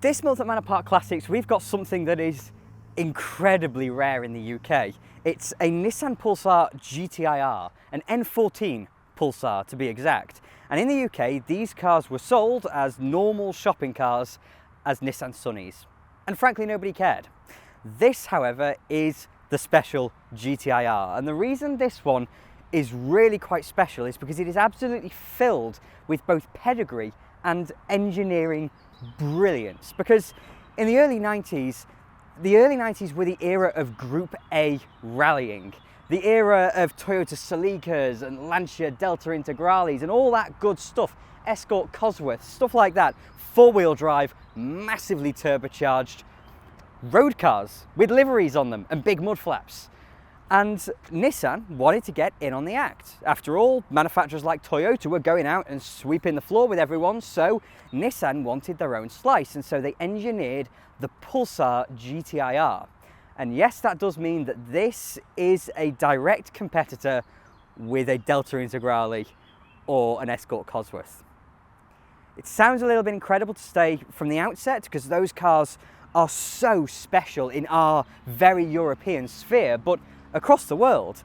This month at Manor Park Classics, we've got something that is incredibly rare in the UK. It's a Nissan Pulsar GTIR, an N14 Pulsar to be exact. And in the UK, these cars were sold as normal shopping cars as Nissan Sunnies. And frankly, nobody cared. This, however, is the special GTIR. And the reason this one is really quite special is because it is absolutely filled with both pedigree and engineering brilliance. Because in the early 90s were the era of Group A rallying, the era of Toyota Celicas and Lancia Delta Integrales and all that good stuff, Escort Cosworth, stuff like that, four-wheel drive, massively turbocharged road cars with liveries on them and big mud flaps. And Nissan wanted to get in on the act. After all, manufacturers like Toyota were going out and sweeping the floor with everyone, so Nissan wanted their own slice, and so they engineered the Pulsar GTIR. And yes, that does mean that this is a direct competitor with a Delta Integrale or an Escort Cosworth. It sounds a little bit incredible to say from the outset, because those cars are so special in our very European sphere, but across the world,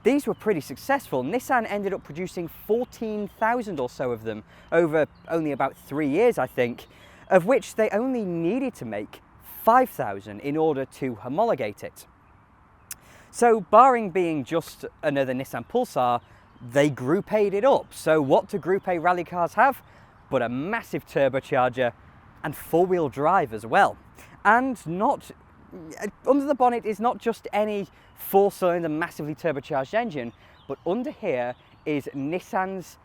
these were pretty successful. Nissan ended up producing 14,000 or so of them over only about 3 years, I think, of which they only needed to make 5,000 in order to homologate it. So barring being just another Nissan Pulsar, they Group A'd it up. So what do Group A rally cars have but a massive turbocharger and four-wheel drive as well? And not under the bonnet is not just any four-cylinder massively turbocharged engine, but under here is Nissan's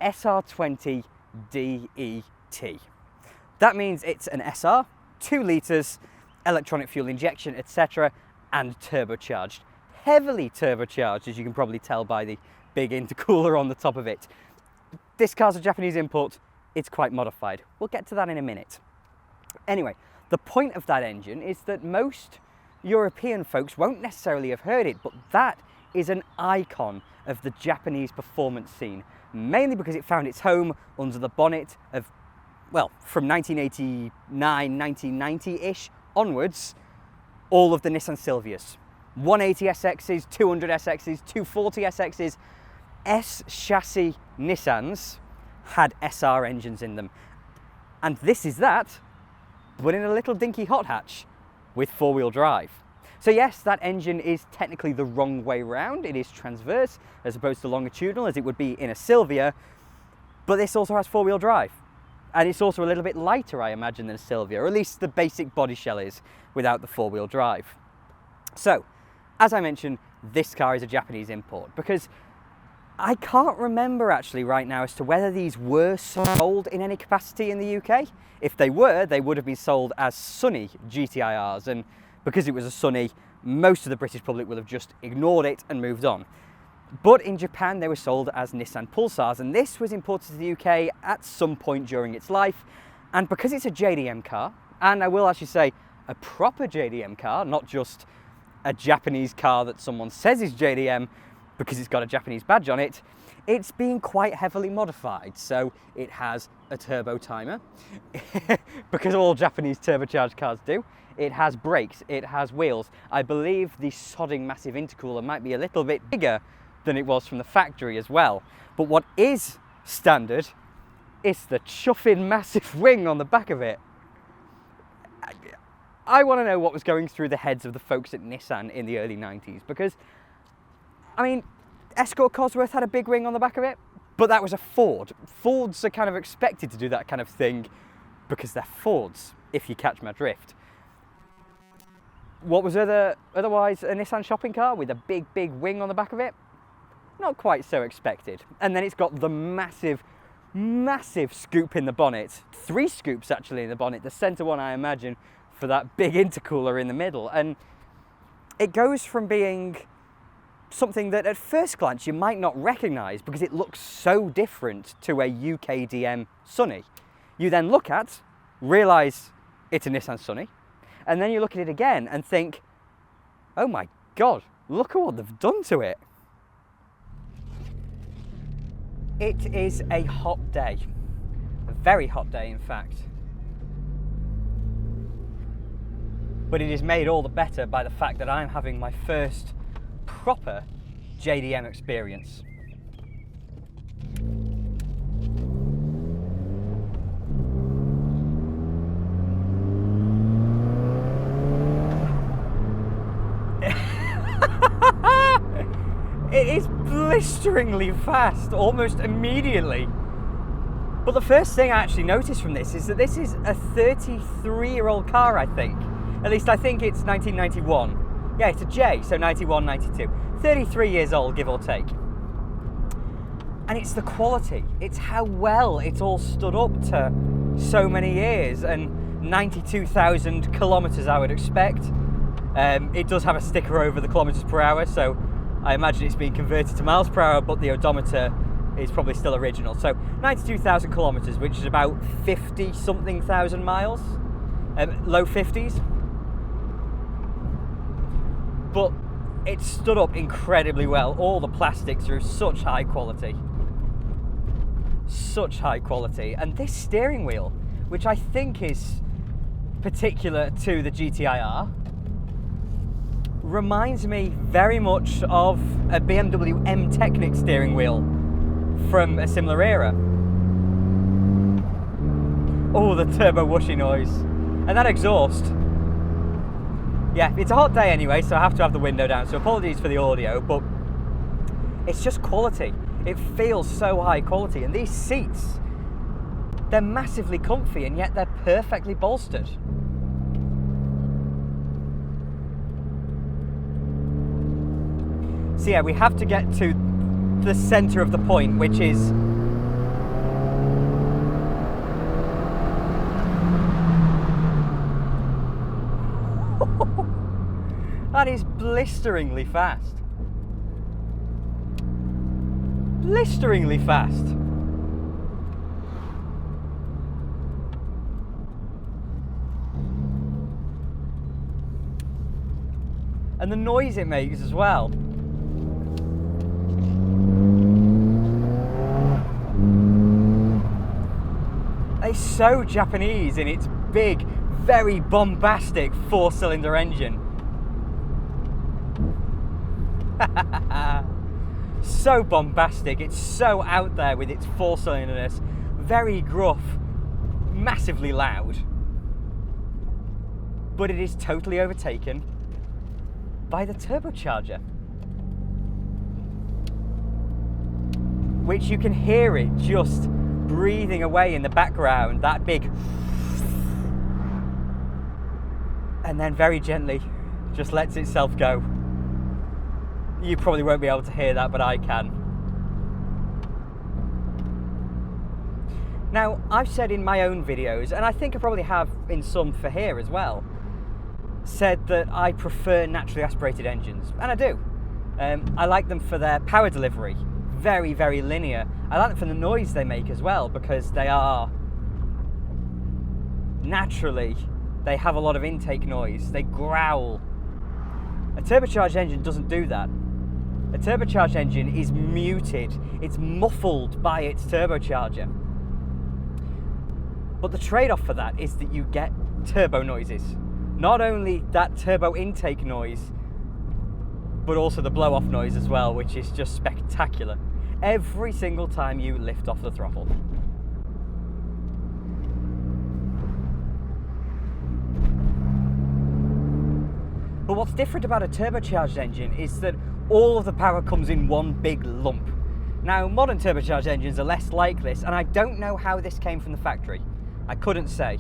SR20 DET. That means it's an SR, 2 litres, electronic fuel injection, etc., and turbocharged. Heavily turbocharged, as you can probably tell by the big intercooler on the top of it. This car's a Japanese import. It's quite modified. We'll get to that in a minute. Anyway, the point of that engine is that most European folks won't necessarily have heard it, but that is an icon of the Japanese performance scene, mainly because it found its home under the bonnet of, well, from 1989, 1990-ish onwards, all of the Nissan Silvias. 180 SXs, 200 SXs, 240 SXs, S-chassis Nissans had SR engines in them. And this is that, but in a little dinky hot hatch with four-wheel drive. So yes, that engine is technically the wrong way round. It is transverse as opposed to longitudinal as it would be in a Silvia, but this also has four-wheel drive. And it's also a little bit lighter, I imagine, than a Silvia, or at least the basic body shell is without the four-wheel drive. So, as I mentioned, this car is a Japanese import because I can't remember actually right now as to whether these were sold in any capacity in the UK. If they were, they would have been sold as Sunny GTIRs, and because it was a Sunny, most of the British public will have just ignored it and moved on. But in Japan, they were sold as Nissan Pulsars, and this was imported to the UK at some point during its life. And because it's a JDM car, and I will actually say a proper JDM car, not just a Japanese car that someone says is JDM because it's got a Japanese badge on it, it's being quite heavily modified. So it has a turbo timer, because all Japanese turbocharged cars do. It has brakes, it has wheels. I believe the sodding massive intercooler might be a little bit bigger than it was from the factory as well. But what is standard is the chuffing massive wing on the back of it. I want to know what was going through the heads of the folks at Nissan in the early 90s, because, I mean, Escort Cosworth had a big wing on the back of it, but that was a Ford. Fords are kind of expected to do that kind of thing because they're Fords, if you catch my drift. What was otherwise a Nissan shopping car with a big wing on the back of it? Not quite so expected. And then it's got the massive scoop in the bonnet. 3 scoops actually in the bonnet. The centre one, I imagine, for that big intercooler in the middle. And it goes from being something that at first glance you might not recognise because it looks so different to a UK DM Sunny. You then look at, realise it's a Nissan Sunny, and then you look at it again and think, oh my God, look at what they've done to it. It is a hot day, a very hot day in fact. but it is made all the better by the fact that I'm having my first proper JDM experience. It is blisteringly fast, almost immediately. But the first thing I actually noticed from this is that this is a 33-year-old car, I think. At least I think it's 1991. Yeah, it's a J, so 91, 92. 33 years old, give or take. And it's the quality. It's how well it's all stood up to so many years and 92,000 kilometres, I would expect. It does have a sticker over the kilometres per hour, so I imagine it's being converted to miles per hour, but the odometer is probably still original. So 92,000 kilometres, which is about 50-something thousand miles, low 50s. But it stood up incredibly well. All the plastics are of such high quality. Such high quality. And this steering wheel, which I think is particular to the GTIR, reminds me very much of a BMW M Technic steering wheel from a similar era. Oh, the turbo whooshy noise. And that exhaust. Yeah, it's a hot day anyway, so I have to have the window down, so apologies for the audio, but it's just quality. It feels so high quality, and these seats, they're massively comfy, and yet they're perfectly bolstered. So yeah, we have to get to the centre of the point, which is that is blisteringly fast. Blisteringly fast. And the noise it makes as well. It's so Japanese in its big, very bombastic 4-cylinder engine. So bombastic, it's so out there with its 4-cylinderness, very gruff, massively loud. But it is totally overtaken by the turbocharger, which you can hear it just breathing away in the background, that big, and then very gently just lets itself go. You probably won't be able to hear that, but I can. Now, I've said in my own videos, and I think I probably have in some for here as well, said that I prefer naturally aspirated engines, and I do. I like them for their power delivery, very, very linear. I like them for the noise they make as well, because they are naturally, they have a lot of intake noise, they growl. A turbocharged engine doesn't do that. A turbocharged engine is muted, it's muffled by its turbocharger. But the trade-off for that is that you get turbo noises. Not only that turbo intake noise, but also the blow-off noise as well, which is just spectacular. Every single time you lift off the throttle. But what's different about a turbocharged engine is that all of the power comes in one big lump. Now, modern turbocharged engines are less like this, and I don't know how this came from the factory. I couldn't say.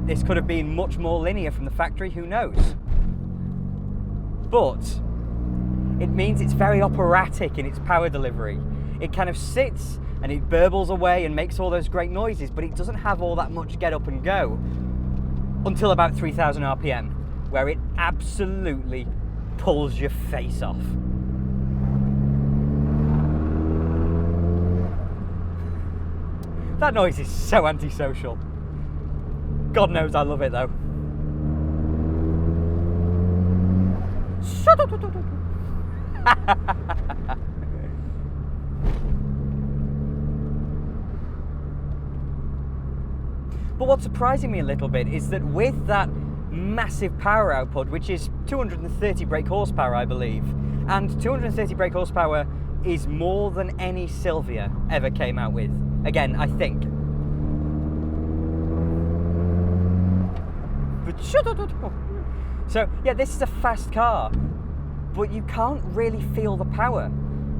This could have been much more linear from the factory, who knows? But it means it's very operatic in its power delivery. It kind of sits and it burbles away and makes all those great noises, but it doesn't have all that much get up and go until about 3,000 RPM, where it absolutely pulls your face off. That noise is so antisocial. God knows I love it though. But what's surprising me a little bit is that with that massive power output, which is 230 brake horsepower, I believe. And 230 brake horsepower is more than any Silvia ever came out with. Again, I think. So yeah, this is a fast car, but you can't really feel the power.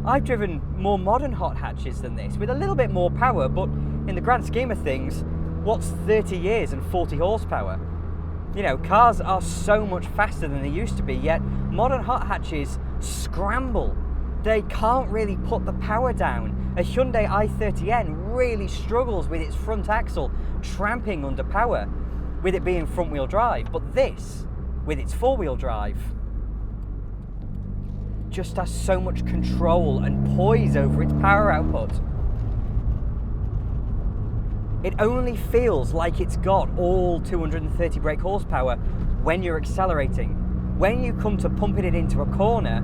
I've driven more modern hot hatches than this with a little bit more power, but in the grand scheme of things, what's 30 years and 40 horsepower? You know, cars are so much faster than they used to be, yet modern hot hatches scramble. They can't really put the power down. A Hyundai i30N really struggles with its front axle tramping under power, with it being front wheel drive, but this, with its four wheel drive, just has so much control and poise over its power output. It only feels like it's got all 230 brake horsepower when you're accelerating. When you come to pumping it into a corner,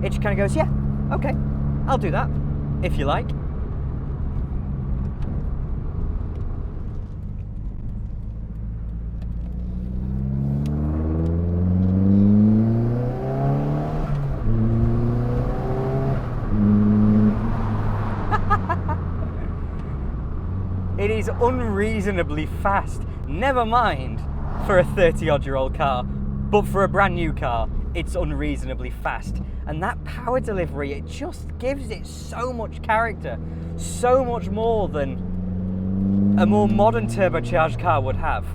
it just kind of goes, yeah, okay, I'll do that, if you like. It is unreasonably fast, never mind for a 30-odd-year-old car, but for a brand new car, it's unreasonably fast. And that power delivery, it just gives it so much character, so much more than a more modern turbocharged car would have.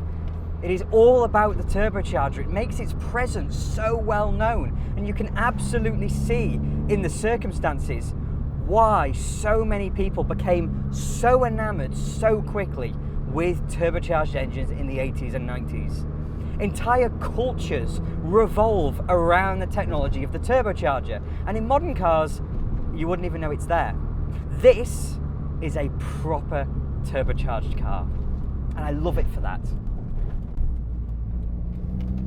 It is all about the turbocharger. It makes its presence so well known, and you can absolutely see in the circumstances why so many people became so enamored so quickly with turbocharged engines in the 80s and 90s. Entire cultures revolve around the technology of the turbocharger, and in modern cars, you wouldn't even know it's there. This is a proper turbocharged car, and I love it for that.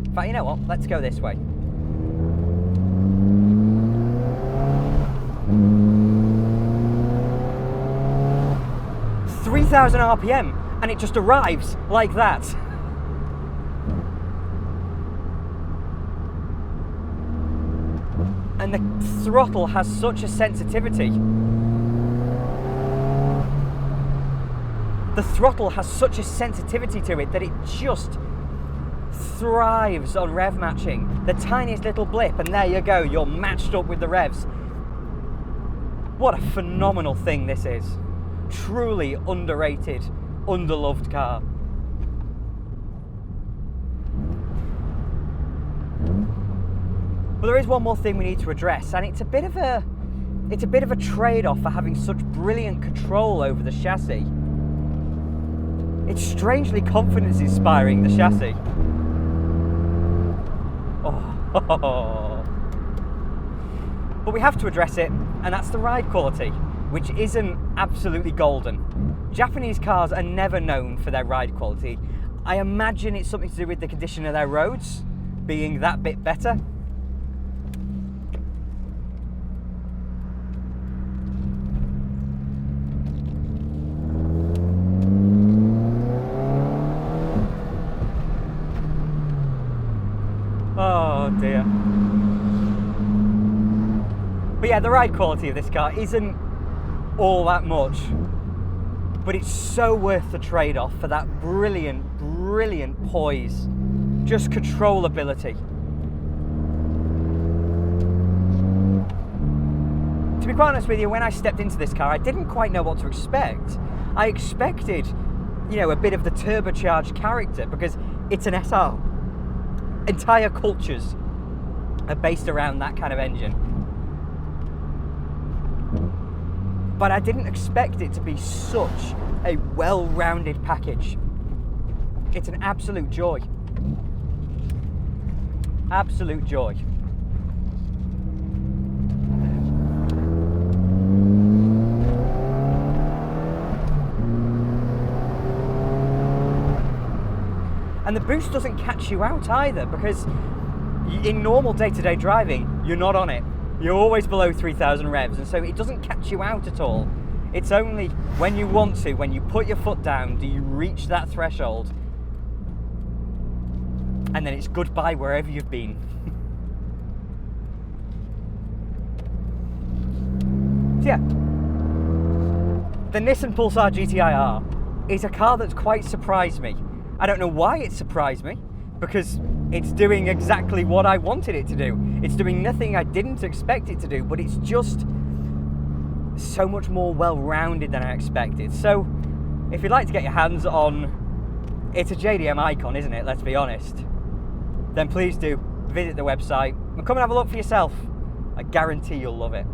In fact, you know what? Let's go this way. .3,000 RPM, and it just arrives like that. And the throttle has such a sensitivity. The throttle has such a sensitivity to it that it just thrives on rev matching. The tiniest little blip, and there you go, you're matched up with the revs. What a phenomenal thing this is. Truly underrated, underloved car. But there is one more thing we need to address, and it's a bit of a trade-off for having such brilliant control over the chassis. It's strangely confidence-inspiring, the chassis. Oh. But we have to address it, and that's the ride quality, which isn't absolutely golden. Japanese cars are never known for their ride quality. I imagine it's something to do with the condition of their roads being that bit better. Oh dear. But yeah, the ride quality of this car isn't all that much, but it's so worth the trade-off for that brilliant poise, just controllability. To be quite honest with you, when I stepped into this car, I didn't quite know what to expect. I expected, you know, a bit of the turbocharged character because it's an SR. Entire cultures are based around that kind of engine. But I didn't expect it to be such a well-rounded package. It's an absolute joy. Absolute joy. And the boost doesn't catch you out either, because in normal day-to-day driving, you're not on it. You're always below 3,000 revs, and so it doesn't catch you out at all. It's only when you want to, when you put your foot down, do you reach that threshold. and then it's goodbye wherever you've been. So yeah, the Nissan Pulsar GTI-R is a car that's quite surprised me. I don't know why it surprised me, because it's doing exactly what I wanted it to do. It's doing nothing I didn't expect it to do, but it's just so much more well-rounded than I expected. So if you'd like to get your hands on, it's a JDM Ikon, isn't it? Let's be honest. Then please do visit the website and come and have a look for yourself. I guarantee you'll love it.